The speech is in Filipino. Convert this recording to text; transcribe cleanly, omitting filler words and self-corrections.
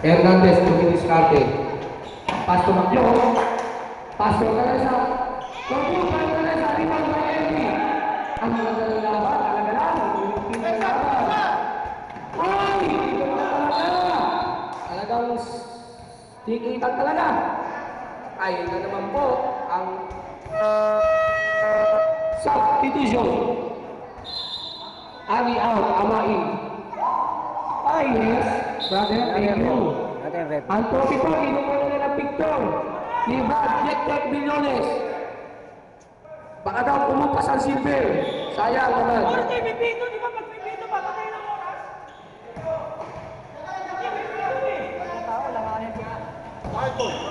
Hernandez, tumidiskarte. Pasto Maclo. Pasto Calesa. Tutu, Calesa, rebound by Henry. Ang maganda ng laban, talaga lang. Ay! Talaga! Talagang tikitan talaga. Ay, ito naman po ang substitution. Ari out, Amain. Ay, yes, brother, thank you. Ang trophy po, kinukuha na ng picture ni Brad Jack Billones. Baka daw pumupas ang silver. Sayang naman. Oras tayo may pito, di ba? Pag may pito, papatay ng oras. Hindi may pito eh. Ang tao, langanin ko.